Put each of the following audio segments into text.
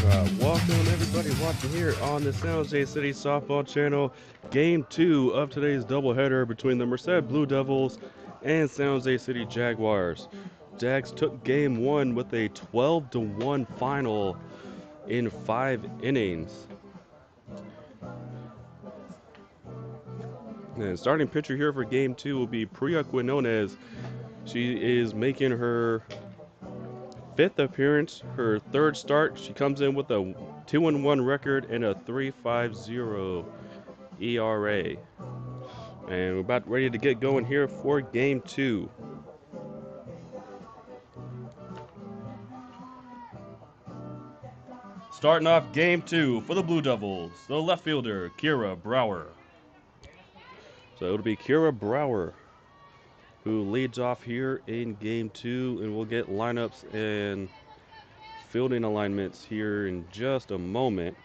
Welcome everybody watching here on the San Jose City Softball Channel. Game 2 of today's doubleheader between the Merced Blue Devils and San Jose City Jaguars. Jags took Game 1 with a 12-1 final in 5 innings. And starting pitcher here for Game 2 will be Priya Quinones. She is making her 5th appearance, her 3rd start. She comes in with a 2-1 record and a 3.50 ERA. And we're about ready to get going here for Game 2. Starting off Game 2 for the Blue Devils, the left fielder, Kira Brower. So it'll be Kira Brower who leads off here in Game 2, and we'll get lineups and fielding alignments here in just a moment.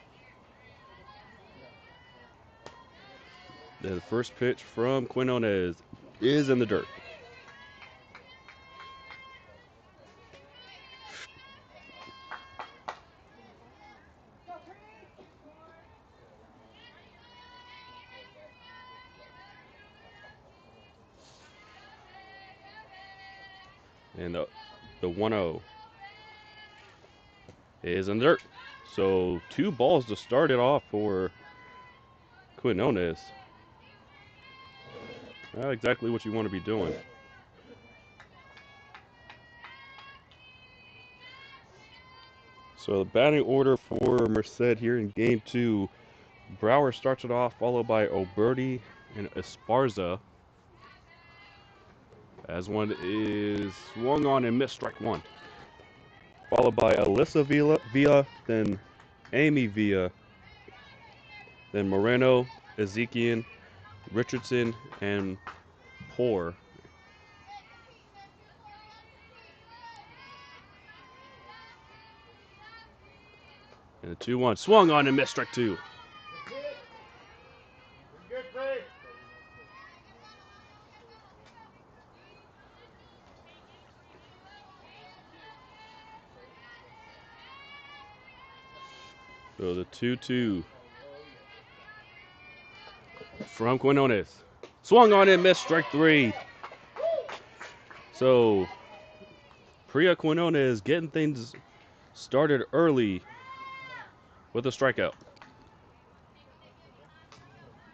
The first pitch from Quinones is in the dirt. And the 1-0 is in the dirt. So 2 balls to start it off for Quinones. Not exactly what you want to be doing. So the batting order for Merced here in Game 2. Brower starts it off, followed by Oberti and Esparza. As one is swung on and missed, strike 1. Followed by Alyssa Villa, then Amy Villa, then Moreno, Ezekiel, Richardson, and Poor. And the 2-1 swung on and missed, strike 2. So the 2-2 from Quinones. Swung on and missed, strike 3. So Priya Quinones getting things started early with a strikeout.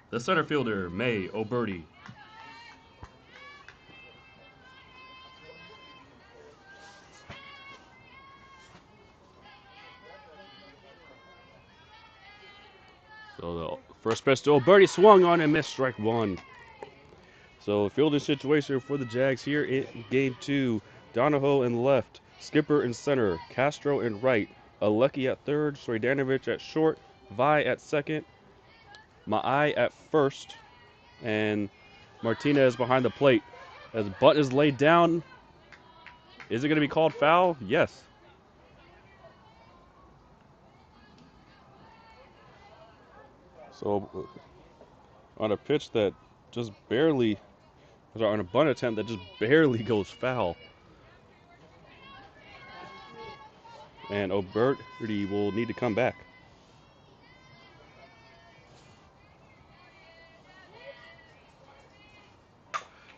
The center fielder, May Oberti. So the first pitch to Oberti, swung on and missed, strike 1. So fielding situation for the Jags here in Game 2. Donahoe in left, Skipper in center, Castro in right, Alecki at third, Sredanovich at short, Vi at second, Ma'ai at first, and Martinez behind the plate. As butt is laid down, is it going to be called foul? Yes. So on a pitch that just barely, on a bunt attempt that just barely goes foul. And Oberti will need to come back.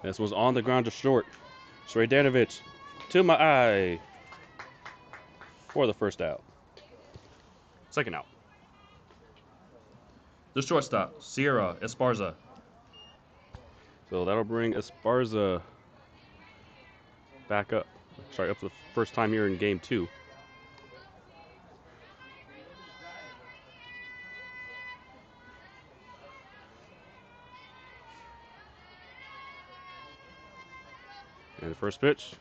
This was on the ground to short. Sredanovich to Ma'ai for the first out. Second out. The shortstop, Sierra Esparza. So that'll bring Esparza back up. Sorry, up for the first time here in Game 2. And the first pitch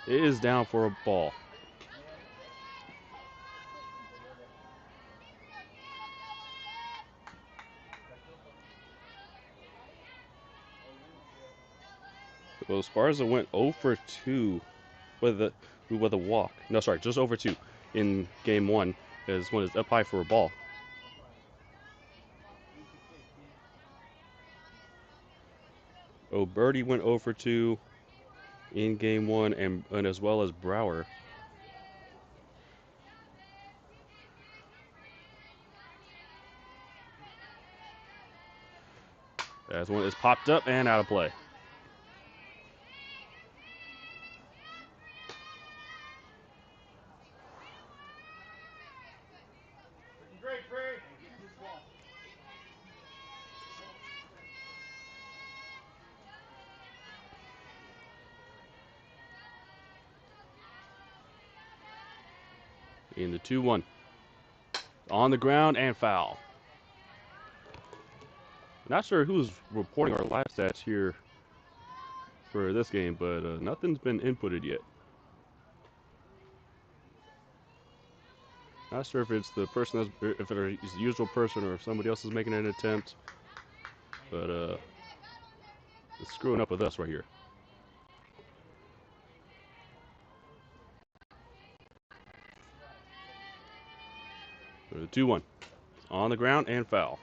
is down for a ball. Well, Esparza went 0 for 2 with a walk. No, sorry, just over 2 in Game 1. As one is up high for a ball. Oberti went 0 for 2 in Game 1, and as well as Brower. As one is popped up and out of play. In the 2-1. On the ground and foul. Not sure who's reporting our live stats here for this game, but nothing's been inputted yet. Not sure if it's the person that's, if it's the usual person or if somebody else is making an attempt, but it's screwing up with us right here. So the 2-1. On the ground and foul.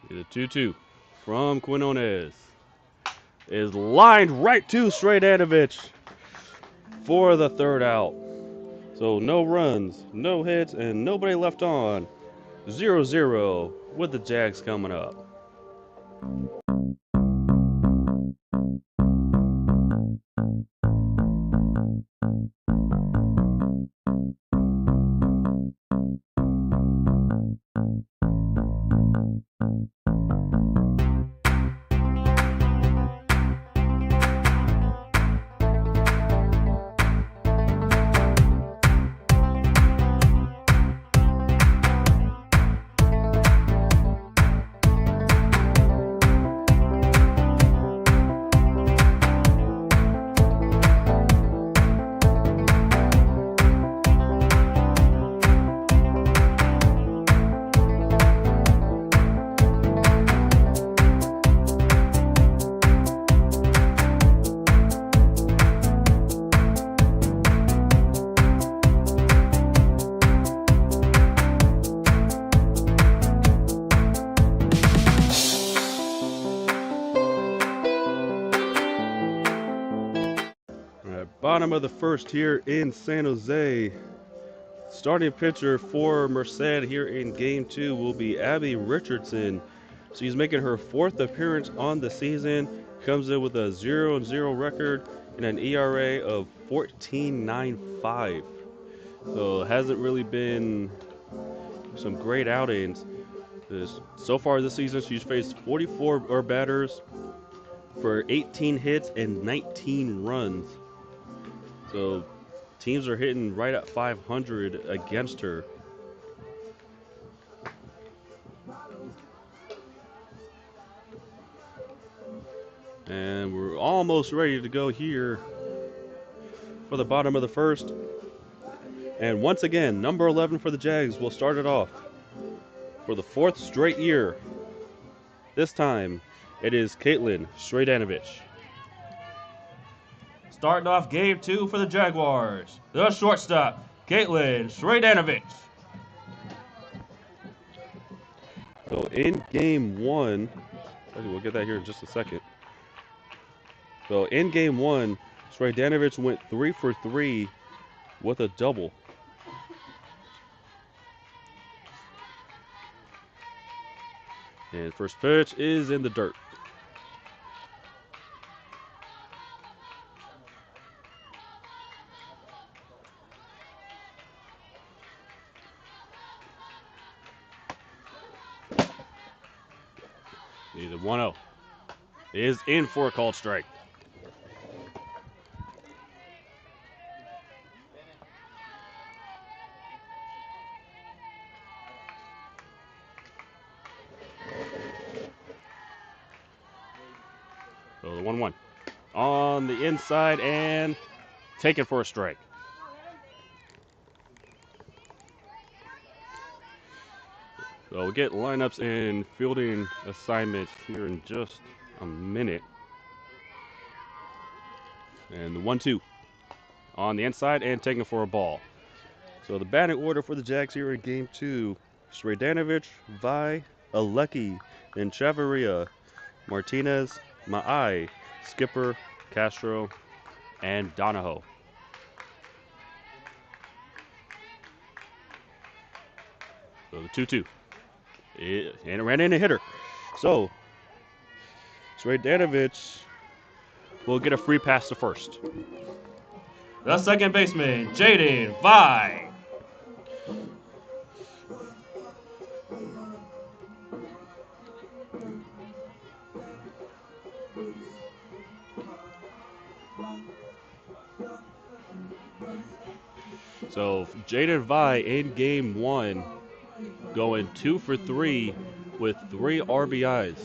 The 2-2 from Quinones is lined right to Srejanovic for the third out. So no runs, no hits, and nobody left on. 0-0 with the Jags coming up. Bottom of the first here in San Jose. Starting pitcher for Merced here in Game 2 will be Abby Richardson. She's making her 4th appearance on the season. Comes in with a 0-0 record and an ERA of 14.95. So it hasn't really been some great outings. So far this season, she's faced 44 batters for 18 hits and 19 runs. So teams are hitting right at 500 against her. And we're almost ready to go here for the bottom of the first. And once again, number 11 for the Jags will start it off for the 4th straight year. This time, it is Caitlin Srejanovic. Starting off Game 2 for the Jaguars, the shortstop, Caitlin Srejanovic. So in Game 1, we'll get that here in just a second. So in Game 1, Srejanovic went 3 for 3 with a double. And first pitch is in the dirt. The 1-0 is in for a called strike. So the 1-1 on the inside and taken for a strike. So we'll get lineups and fielding assignments here in just a minute. And the 1-2 on the inside and taken for a ball. So the batting order for the Jags here in Game 2 Sredanovich, Vi, Alecki, and Chavarria, Martinez, Ma'ai, Skipper, Castro, and Donahoe. So the 2-2. And it ran in a hitter. So Sredanovich will get a free pass to first. The second baseman, Jaden Vi. So Jaden Vi in game 1 going 2 for 3 with 3 RBIs.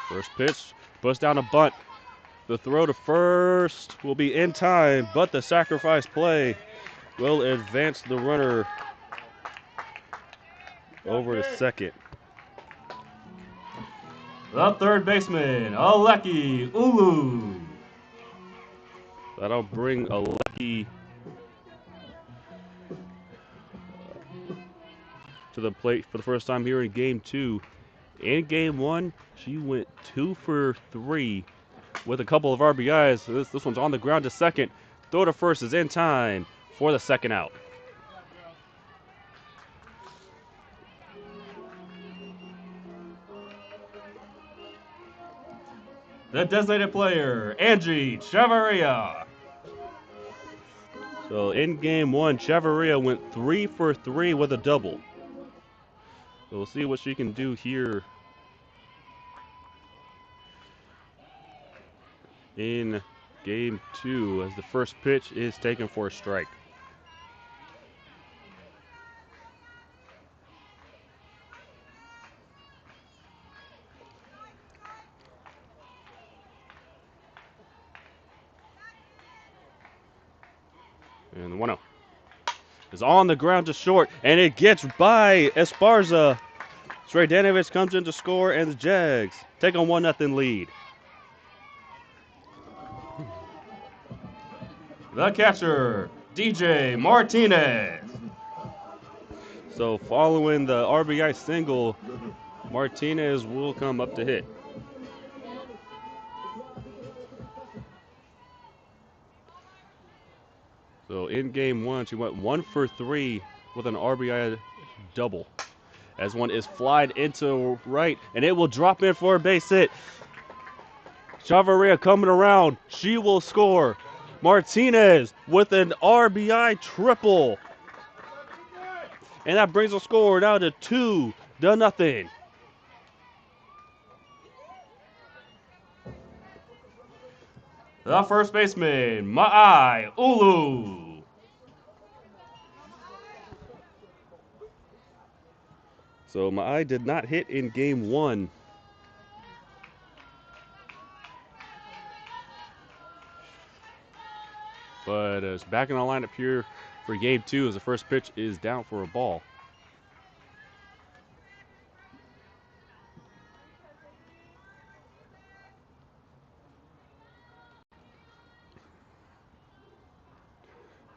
First pitch, puts down a bunt. The throw to first will be in time, but the sacrifice play will advance the runner over to second. The third baseman, Alecki Ulu. That'll bring Alecki to the plate for the first time here in game 2. In game 1, she went 2 for 3 with a couple of RBIs. This one's on the ground to second. Throw to first is in time for the second out. The designated player, Angie Chavarria. So in game 1, Chavarria went 3 for 3 with a double. So we'll see what she can do here in game 2 as the first pitch is taken for a strike. And the 1-0 is on the ground to short, and it gets by Esparza. Sredanovich comes in to score, and the Jags take a 1-0 lead. The catcher, DJ Martinez. So following the RBI single, Martinez will come up to hit. So in game 1, she went 1 for 3 with an RBI double. As one is flied into right, and it will drop in for a base hit. Chavarria coming around. She will score. Martinez with an RBI triple. And that brings the score down to 2-0. The first baseman, Ma'ai Ulu. So Ma'ai did not hit in game 1. But it's back in the lineup here for game 2 as the first pitch is down for a ball.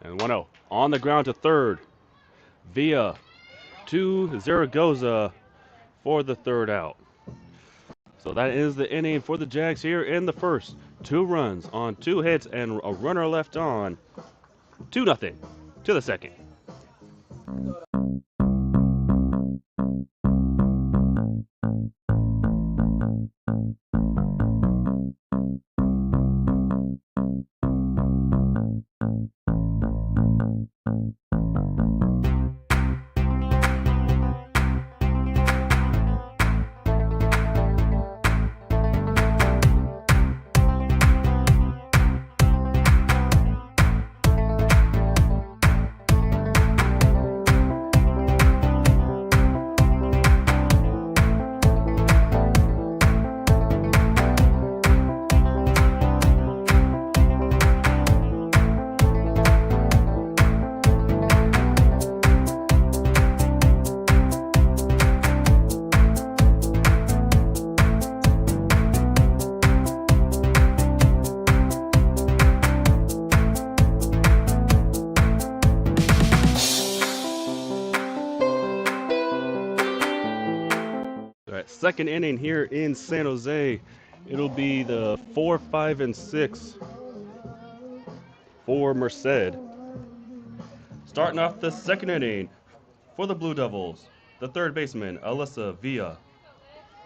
And 1-0 on the ground to third. Via to Zaragoza for the third out. So that is the inning for the Jags here in the first. 2 runs on 2 hits and a runner left on. 2-0 to the second. second inning here in San Jose. It'll be the 4, 5, and 6 for Merced. Starting off the second inning for the Blue Devils, the third baseman, Alyssa Villa.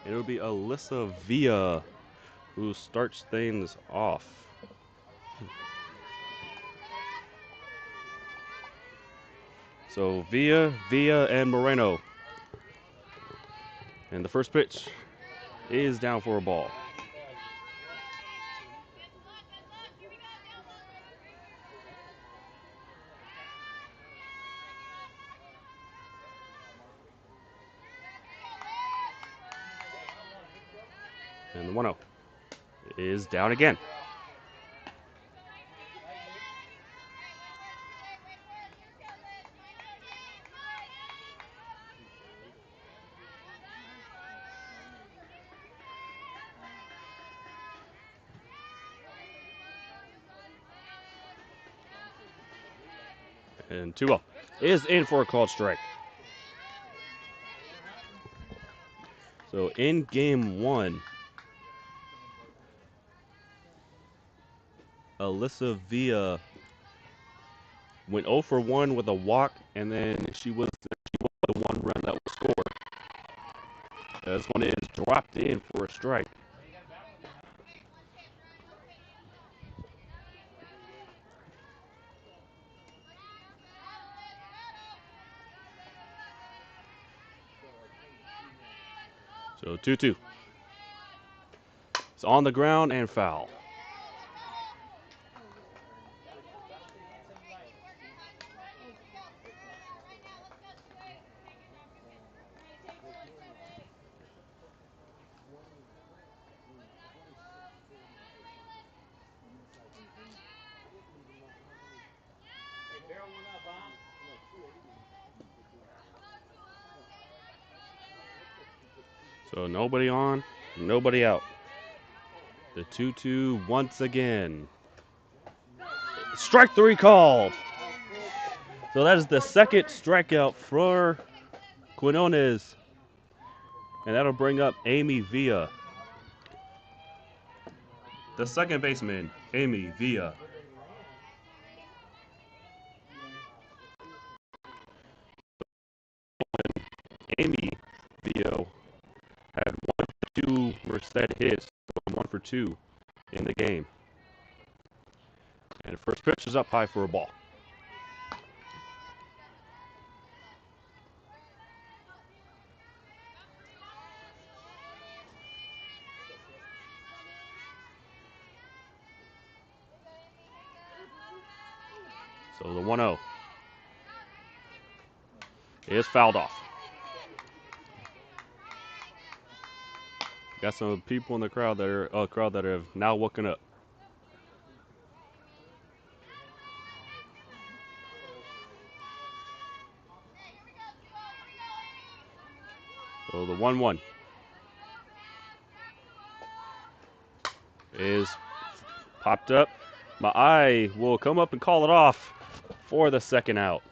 It'll be Alyssa Villa who starts things off. So Villa, and Moreno. And the first pitch is down for a ball. And the 1-0 is down again. And 2-0 is in for a called strike. So in game 1, Alyssa Villa went 0 for 1 with a walk, and then she was the one run that was scored. This one is dropped in for a strike. So 2-2. It's on the ground and foul. So nobody on, nobody out. The 2-2 once again. Strike 3 called. So that is the second strikeout for Quinones. And that'll bring up Amy Villa. The second baseman, Amy Villa. Amy Villa had 1 for 2 Merced hits, 1 for 2 in the game. And the first pitch is up high for a ball. So the 1-0 is fouled off. Got some people in the crowd that have now woken up. So the 1-1 is popped up. My eye will come up and call it off for the second out.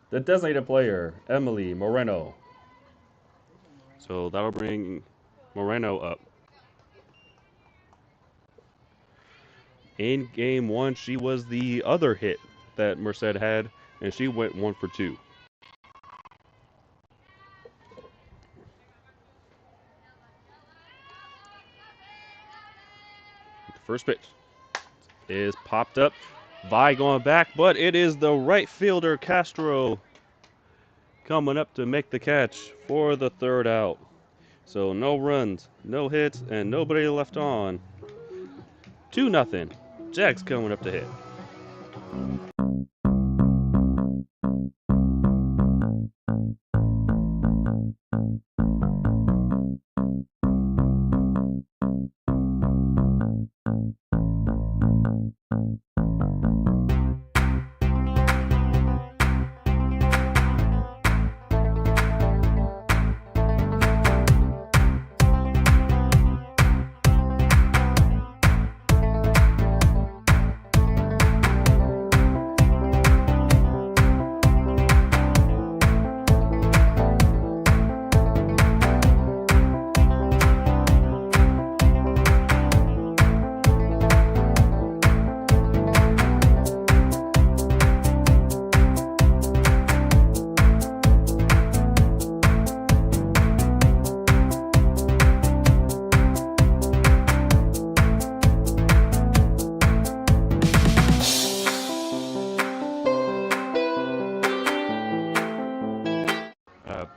The designated player, Emily Moreno. So that'll bring Moreno up. In game 1, she was the other hit that Merced had, and she went 1 for 2. The first pitch is popped up. Vi going back, but it is the right fielder, Castro, coming up to make the catch for the third out. So no runs, no hits, and nobody left on. 2-0. Jags coming up to hit.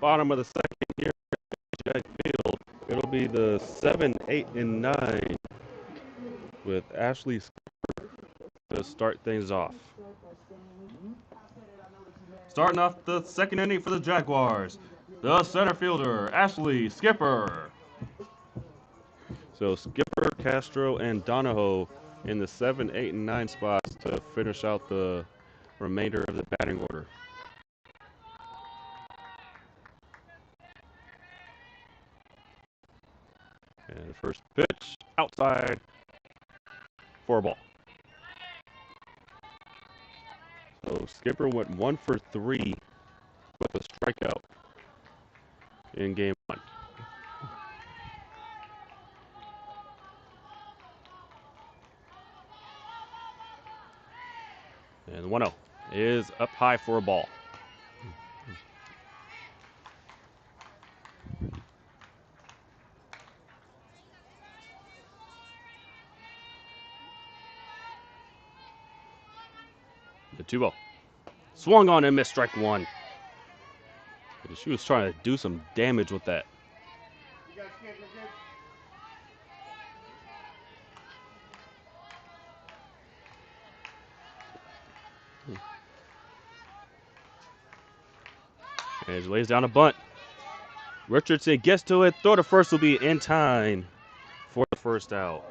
bottom of the second here at Jag Field. It'll be the 7, 8, and 9 with Ashley to start things off. Starting off the second inning for the Jaguars, the center fielder, Ashley Skipper. So Skipper, Castro, and Donahoe in the 7, 8, and 9 spots to finish out the remainder of the batting order. And the first pitch, outside for a ball. So Skipper went 1 for 3 with a strikeout in game 1. And the 1-0 is up high for a ball. The 2-0. Swung on and missed strike 1. She was trying to do some damage with that. And she lays down a bunt. Richardson gets to it. Throw to first will be in time for the first out.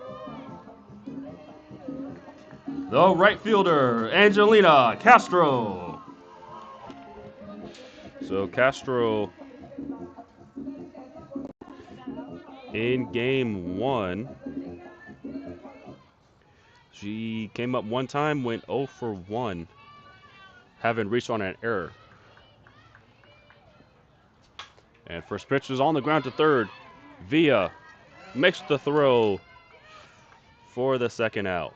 The right fielder, Angelina Castro. So Castro in game 1, she came up one time, went 0 for 1, having reached on an error. And first pitch is on the ground to third. Villa makes the throw for the second out.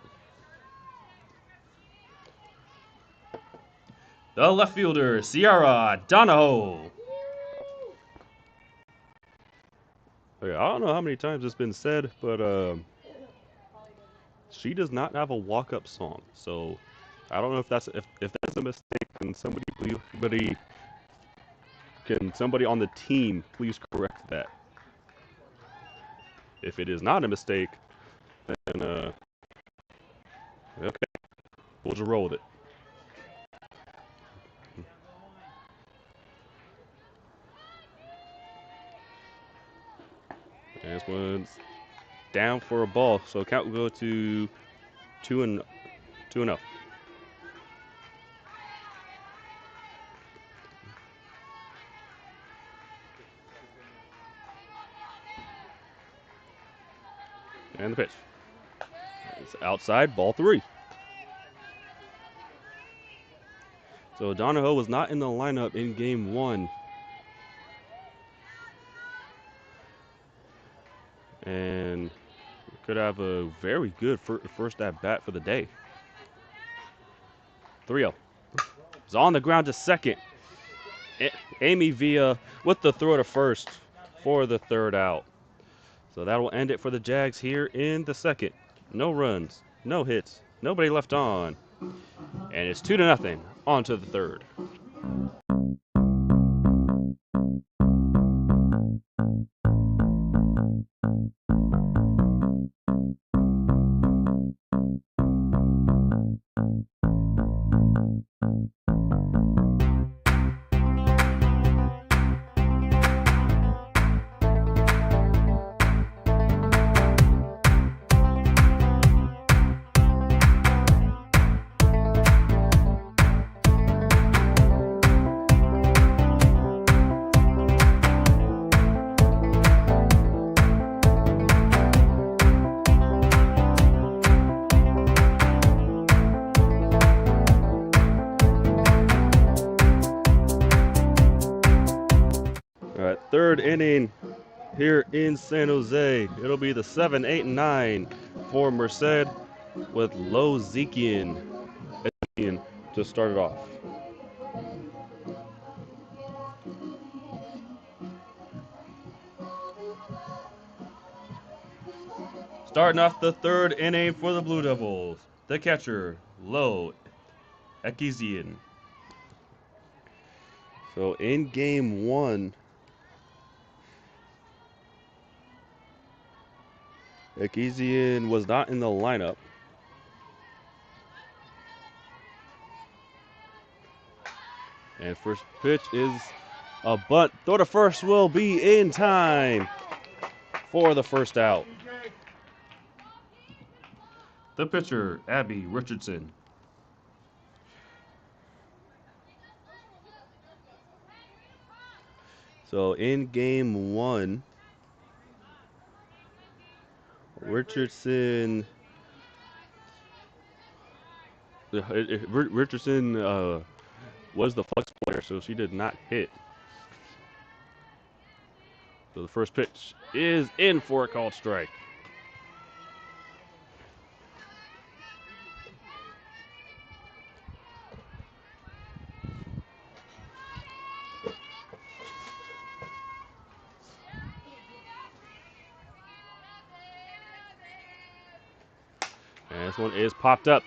The left fielder, Sierra Donahoe. Okay, I don't know how many times it's been said, but she does not have a walk-up song. So I don't know if that's a mistake. Can somebody on the team please correct that? If it is not a mistake, then okay, we'll just roll with it. And this one's down for a ball, so count will go to 2-0. And the pitch. It's outside, ball 3. So Donahoe was not in the lineup in game 1. And could have a very good first at bat for the day. 3-0. It's on the ground to second. Amy Villa with the throw to first for the third out. So that will end it for the Jags here in the second. No runs, no hits, nobody left on. And it's 2-0 on to the third. Third inning here in San Jose. It'll be the 7, 8, and 9 for Merced with Lozikian to start it off. Starting off the third inning for the Blue Devils, the catcher, Lo Ekizian. So in game 1, Ekezian was not in the lineup. And first pitch is a bunt. Throw to first will be in time for the first out. The pitcher, Abby Richardson. So in game one, Richardson was the flex player, so she did not hit. So the first pitch is in for a called strike. And this one is popped up.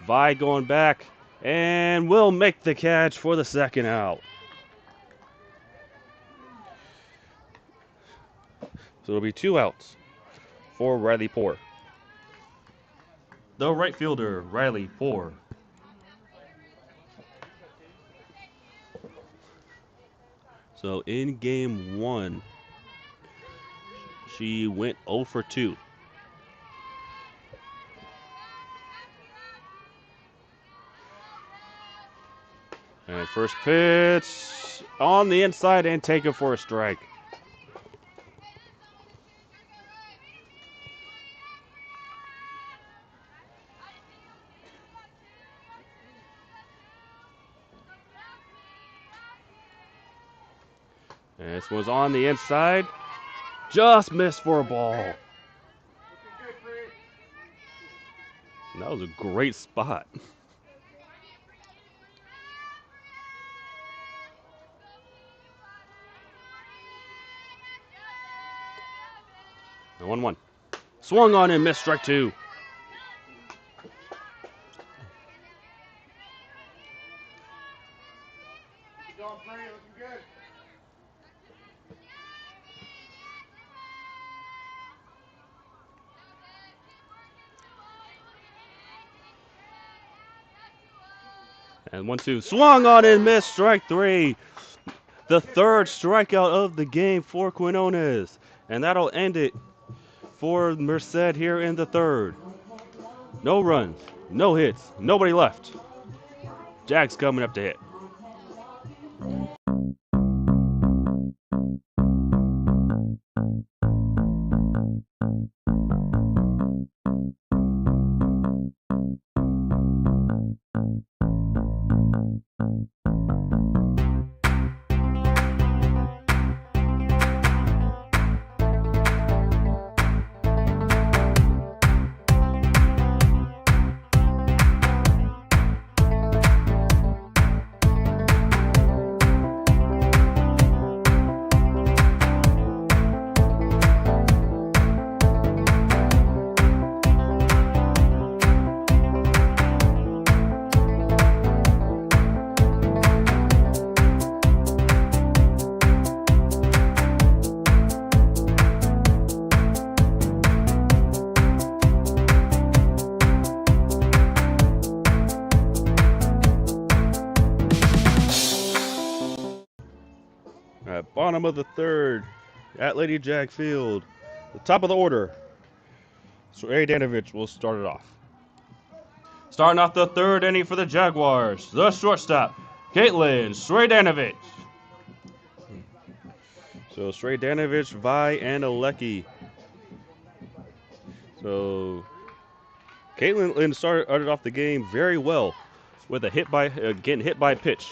Vi going back and will make the catch for the second out. So it'll be 2 outs for Riley Poor. The right fielder, Riley Poor. So in game one, she went 0 for 2. And first pitch on the inside and taken for a strike. And this was on the inside. Just missed for a ball. And that was a great spot. And 1-1. Swung on and missed, strike 2. And 1-2. Swung on and missed, strike 3. The third strikeout of the game for Quinones. And that'll end it for Merced here in the third. No runs, no hits, nobody left. Jags coming up to hit. At bottom of the third, at LadyJag Field, the top of the order, Srejanovic will start it off. Starting off the third inning for the Jaguars, the shortstop, Caitlin Srejanovic. So Srejanovic, Vi, and Alecki. So Caitlin started off the game very well with a getting hit by a pitch.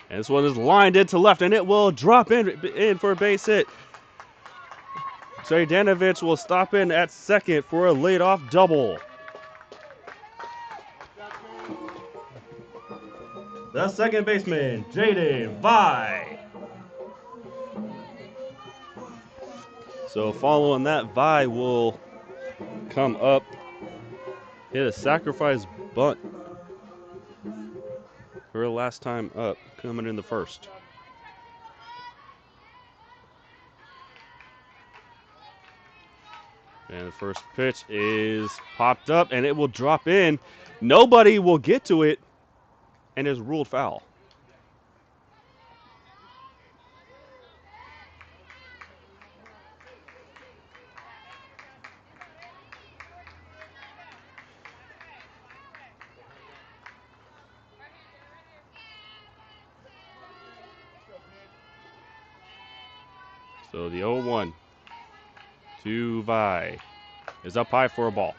And this one is lined into left, and it will drop in for a base hit. Srejanovic will stop in at second for a leadoff double. The second baseman, Jaden Vi. So following that, Vi will come up, hit a sacrifice bunt. Her last time up, coming in the first. And the first pitch is popped up, and it will drop in. Nobody will get to it, and is ruled foul. So the 0-1 to Vi is up high for a ball.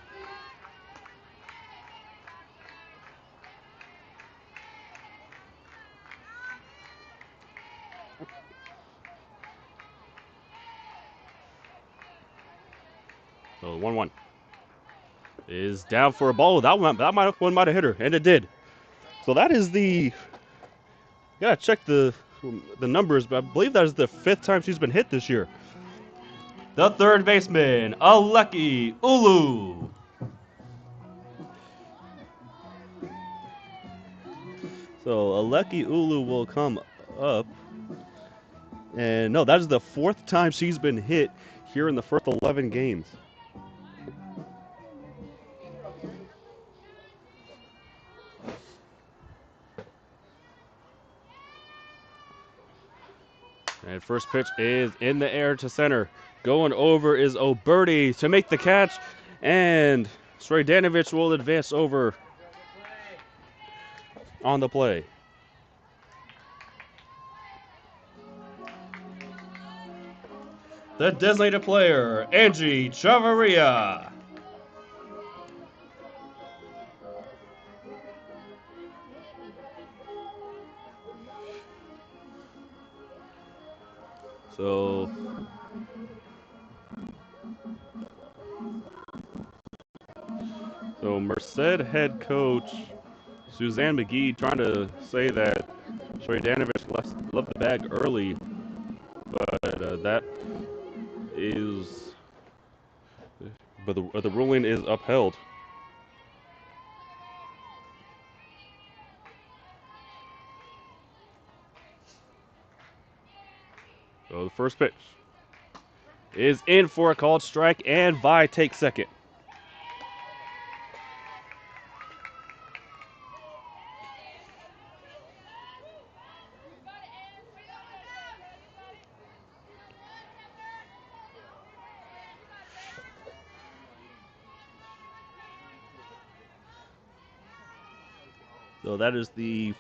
So 1-1 is down for a ball. That one might have hit her, and it did. So that is the. Gotta check the numbers, but I believe that is the 5th time she's been hit this year. The third baseman, Aleki Ulu. So Aleki Ulu will come up. And no, that is the 4th time she's been hit here in the first 11 games. And first pitch is in the air to center. Going over is Oberti to make the catch. And Sredanovich will advance over on the play. The designated player, Angie Chavarria. So Merced head coach Suzanne McGee trying to say that Sredanovich left the bag early, but that is, but the ruling is upheld. So the first pitch is in for a called strike, and Vi takes second. So that is the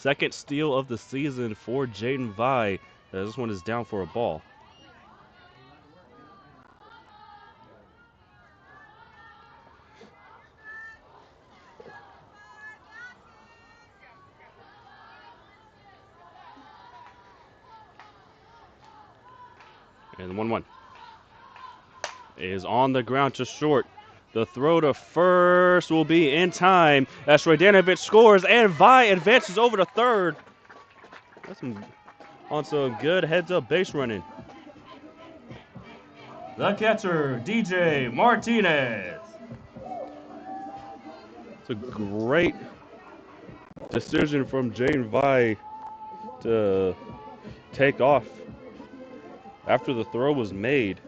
2nd steal of the season for Jaden Vi. This one is down for a ball. And the 1-1 is on the ground to short. The throw to first will be in time as Sredanovich scores, and Vi advances over to third. That's on some good heads-up base running. The catcher, DJ Martinez. It's a great decision from Jane Vi to take off after the throw was made.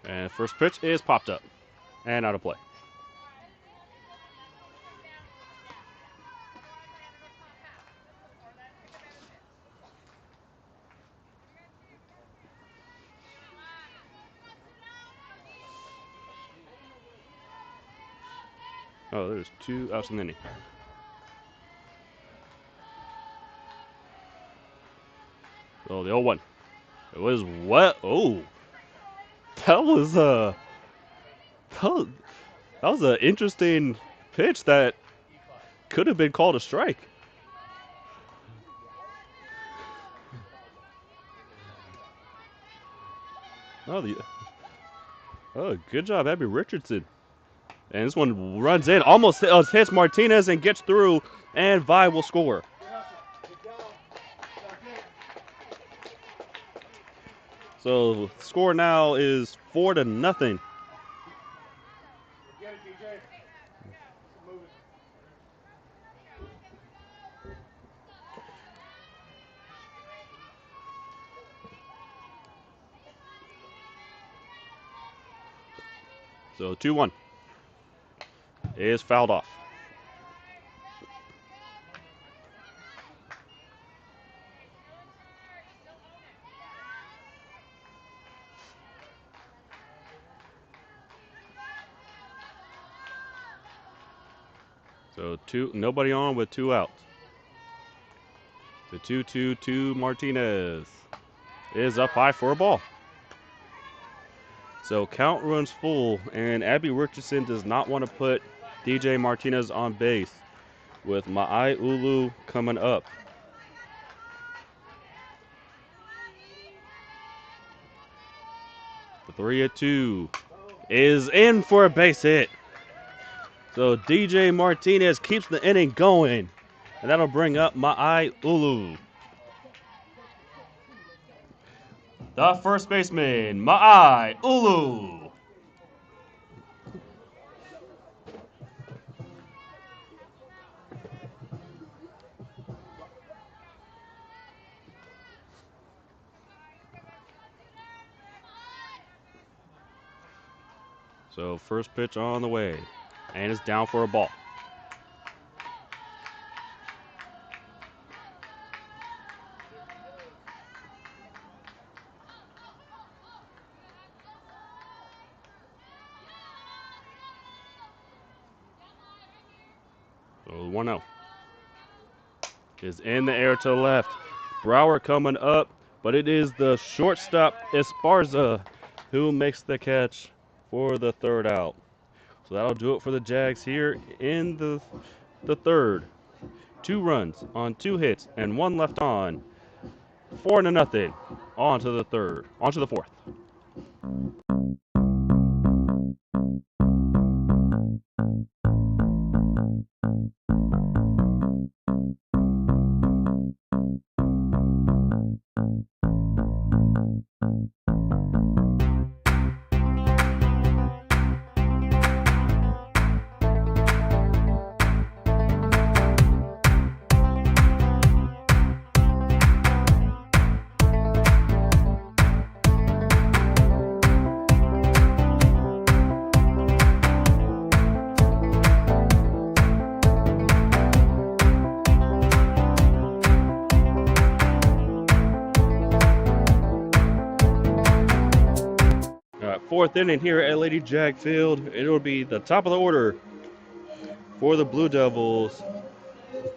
And first pitch is popped up and out of play. Oh, there's 2 outs in the inning. Oh, the 0-1. It was what? Oh, that was an interesting pitch that could have been called a strike. Good job, Abby Richardson. And this one runs in, almost hits Martinez and gets through, and Vi will score. So score now is 4-0. So 2-1 is fouled off. So nobody on with 2 outs. The 2-2-2 Martinez is up high for a ball. So count runs full, and Abby Richardson does not want to put DJ Martinez on base with Ma'ai Ulu coming up. The 3-2 is in for a base hit. So DJ Martinez keeps the inning going, and that'll bring up Ma'ai Ulu. The first baseman, Ma'ai Ulu. So first pitch on the way, and it's down for a ball. So 1-0 is in the air to the left. Brower coming up, but it is the shortstop Esparza who makes the catch for the third out. So that'll do it for the Jags here in the third. 2 runs on 2 hits and 1 left on. 4-0. On to the third. On to the fourth. Fourth inning here at LadyJag Field. It'll be the top of the order for the Blue Devils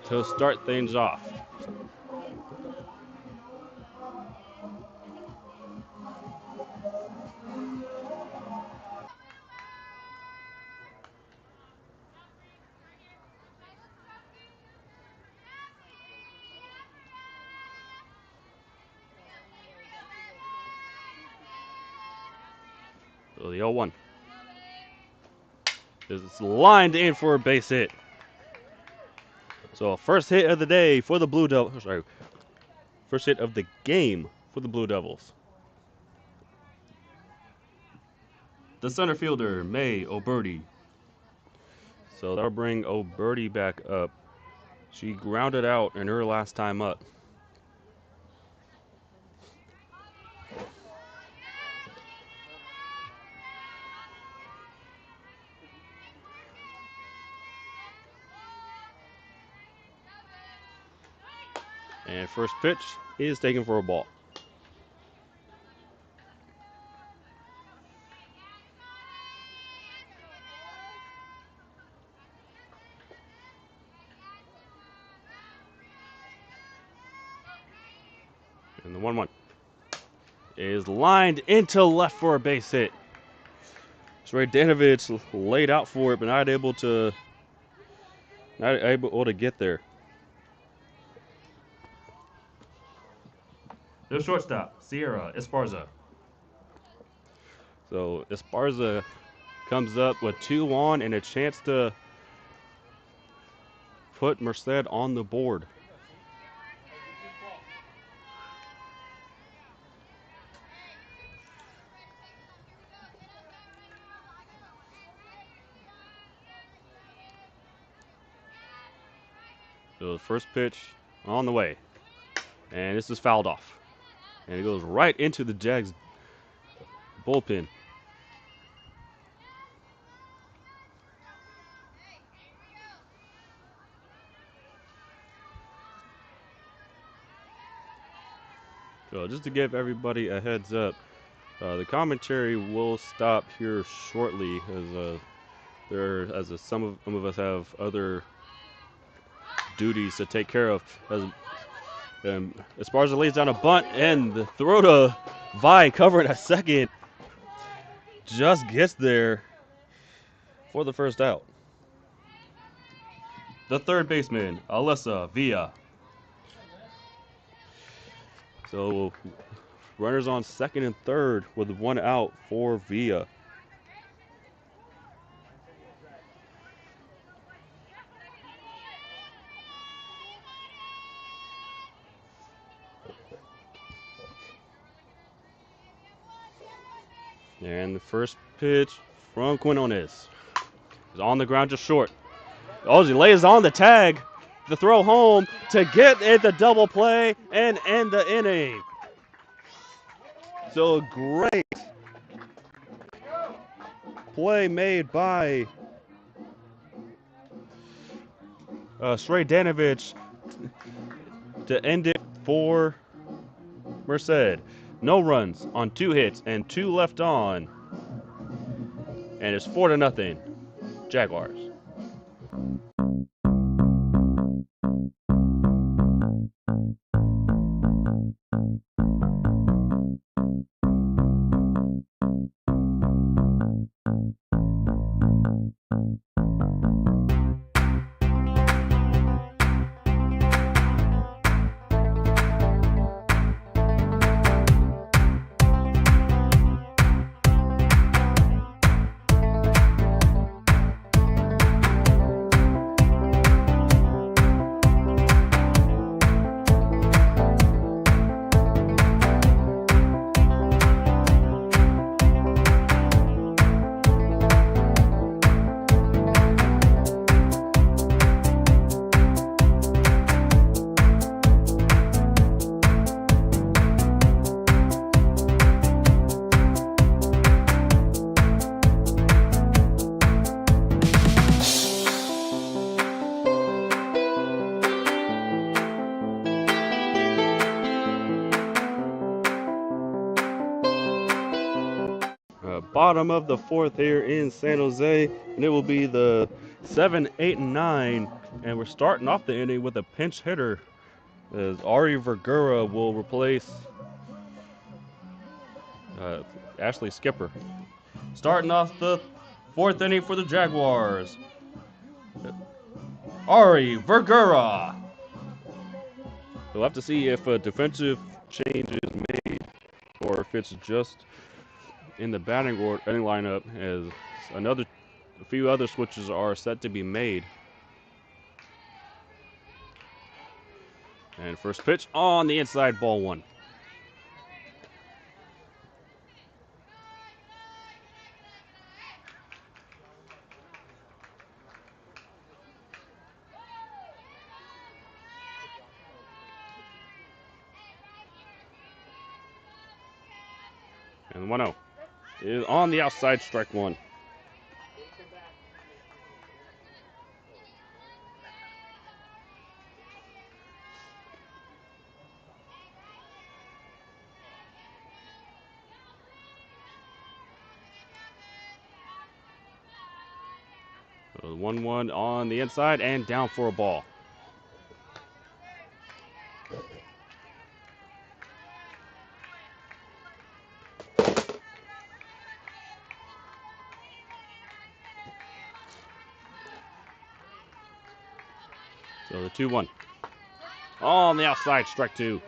to start things off. So the 0-1 is lined in for a base hit. So first hit of the day for the Blue Devils. Sorry, first hit of the game for the Blue Devils. The center fielder, May O'Berty. So that'll bring O'Berty back up. She grounded out in her last time up. And first pitch is taken for a ball. And the 1-1 is lined into left for a base hit. So Danovich laid out for it, but not able to get there. The shortstop, Sierra Esparza. So Esparza comes up with 2 on and a chance to put Merced on the board. So the first pitch on the way, and this is fouled off. And it goes right into the Jags bullpen. So just to give everybody a heads up, the commentary will stop here shortly as some of us have other duties to take care of. Esparza lays down a bunt and the throw to Vine covering a second. Just gets there for the first out. The third baseman, Alyssa Villa. So runners on second and third with one out for Villa. And the first pitch from Quinones is on the ground just short. Oh, he lays on the tag. The throw home to get it the double play and end the inning. So great play made by Srejanovic to end it for Merced. No runs on 2 hits and 2 left on. And it's 4-0 Jaguars. Bottom of the fourth here in San Jose, and it will be the 7, 8, and 9. And we're starting off the inning with a pinch hitter as Ari Vergara will replace Ashley Skipper. Starting off the fourth inning for the Jaguars, Ari Vergara. We'll have to see if a defensive change is made or if it's just in the batting lineup, as a few other switches are set to be made. And first pitch on the inside, ball 1. And 1-0 is on the outside, strike 1. So 1-1 on the inside and down for a ball. So the 2-1 on the outside, strike 2.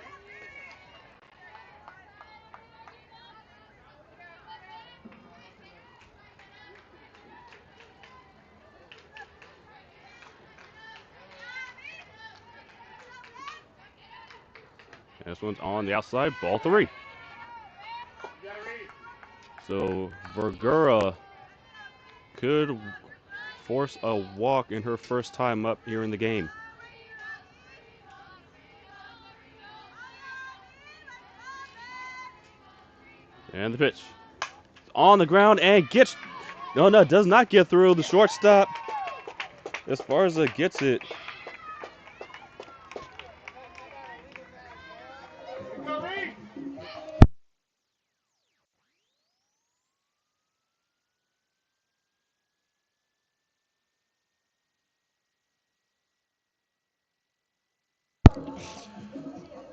This one's on the outside, ball 3. So Vergara could force a walk in her first time up here in the game. And the pitch on the ground and gets, does not get through the shortstop. As far as it gets it.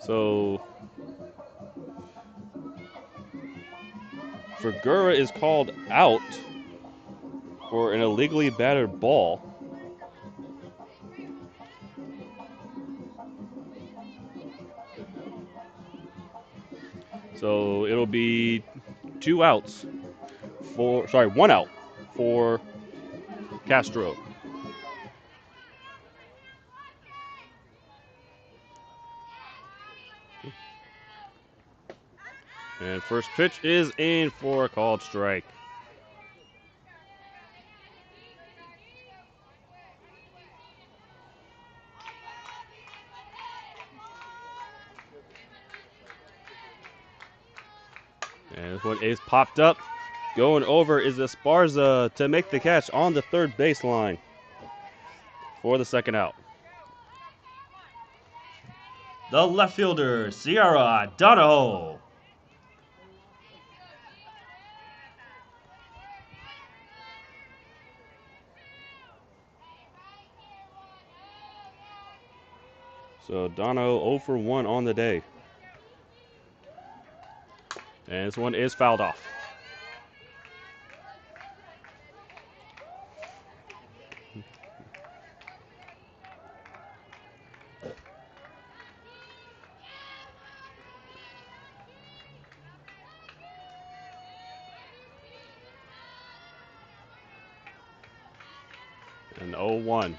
So Fergura is called out for an illegally batted ball. So it'll be 2 outs for, sorry, 1 out for Castro. And first pitch is in for a called strike. And this one is popped up. Going over is Esparza to make the catch on the third baseline for the second out. The left fielder, Sierra Donahoe. So Donahoe 0 for 1 on the day. And this one is fouled off. And 0-1.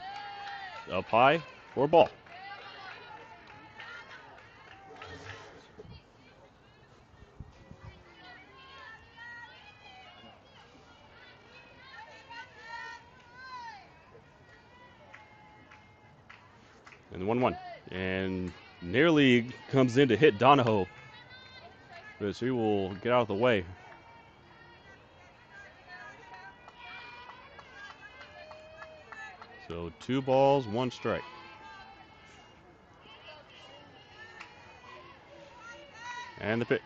Up high for ball. And 1-1. And nearly comes in to hit Donahoe. But she will get out of the way. So 2 balls, 1 strike. And the pitch.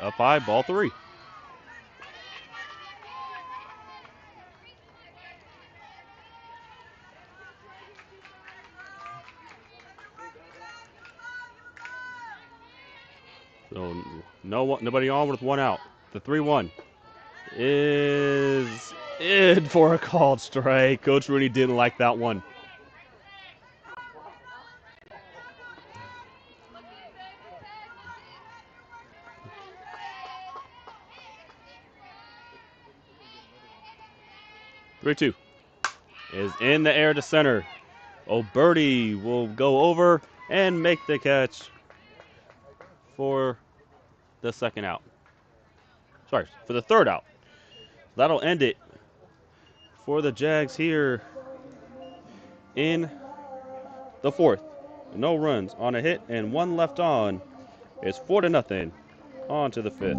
Up high, ball 3. So nobody on with 1 out. The 3-1 is in for a called strike. Coach Rooney didn't like that one. Three-two is in the air to center. O'Birdie will go over and make the catch for the second out. Sorry, for the third out. That'll end it for the Jags here in the fourth. No runs on a hit and 1 left on. It's 4-0 on to the fifth.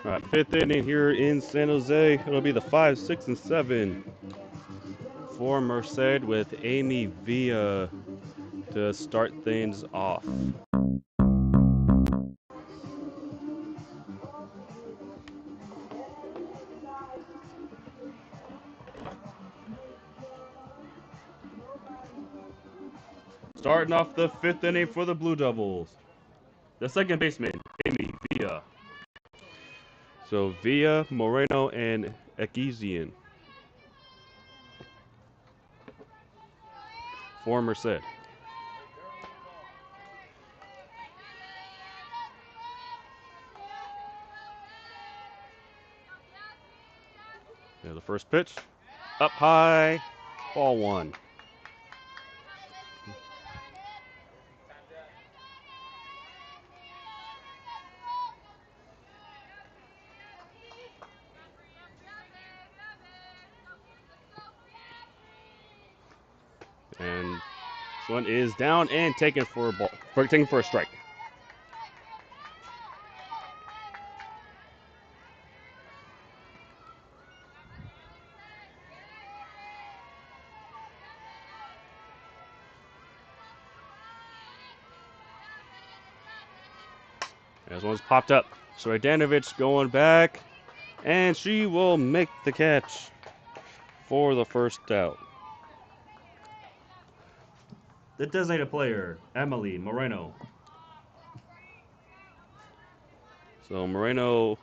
All right, 5th inning here in San Jose. It'll be the 5, 6, and 7 for Merced with Amy Villa to start things off. Starting off the 5th inning for the Blue Devils, the second baseman, Amy Villa. So Villa, Moreno, and Ekizian for Merced. Yeah, the first pitch, up high, ball 1. And this one is down and taken for a ball, taken for a strike. This one's popped up. Sradanovich going back, and she will make the catch for the first out. The designated player, Emily Moreno. So Moreno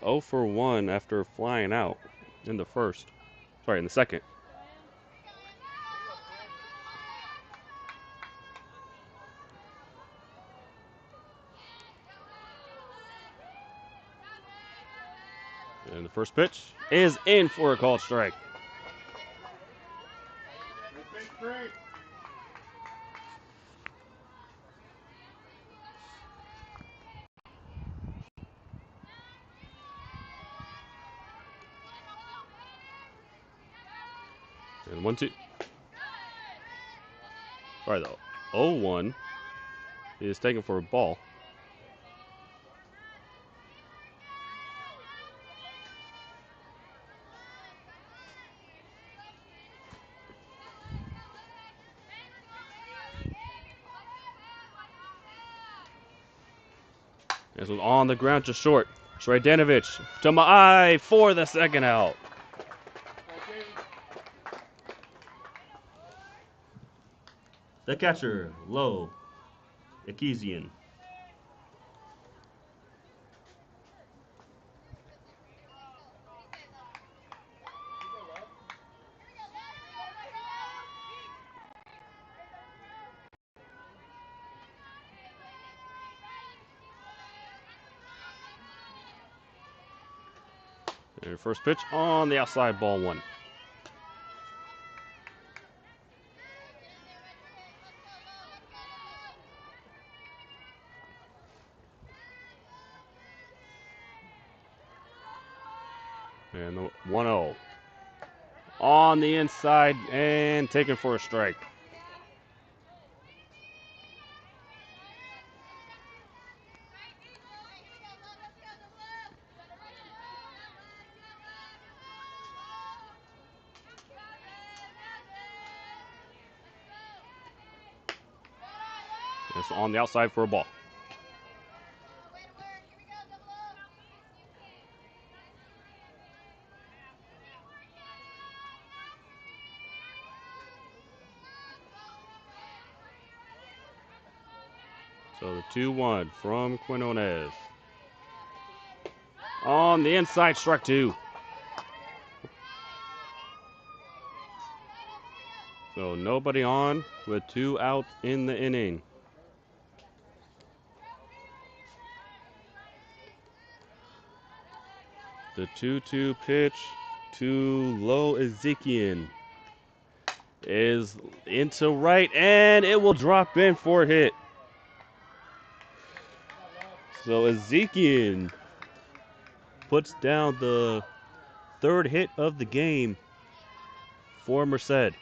0 for 1 after flying out in the second. And the first pitch is in for a called strike. And 1-2. Sorry, though. 0-1 is taken for a ball. This was on the ground to short. Sradanovich to my eye for the second out. The catcher, Low Ekezian. And first pitch on the outside, ball 1. And the 1-0 on the inside and taken for a strike. It's on the outside for a ball. So the 2-1 from Quinones. On the inside, struck 2. So nobody on with 2 out in the inning. The 2-2 pitch to Low Ezekian is into right, and it will drop in for a hit. So Ezekian puts down the 3rd hit of the game for Merced.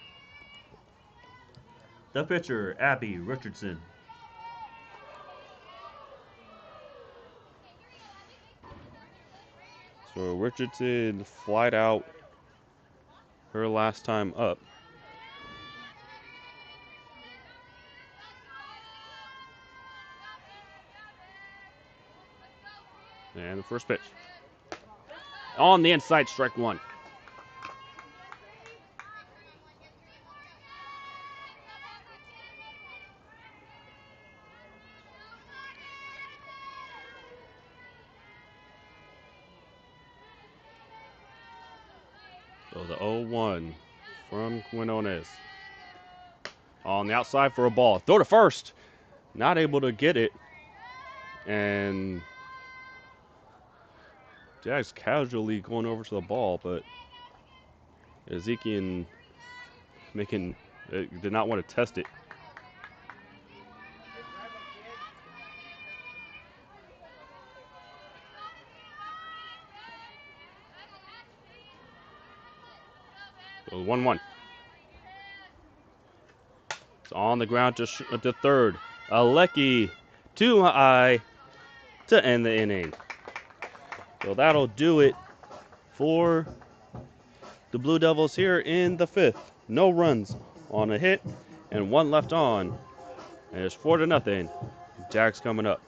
The pitcher, Abby Richardson. So Richardson flied out her last time up. And the first pitch. On the inside, strike 1. So the 0-1 from Quinones. On the outside for a ball. Throw to first. Not able to get it. And Jack's casually going over to the ball, but Ezekian did not want to test it. So 1-1. It's on the ground to third. Alecki too high to end the inning. So that'll do it for the Blue Devils here in the 5th. No runs on a hit and 1 left on. And it's 4-0. Jags coming up.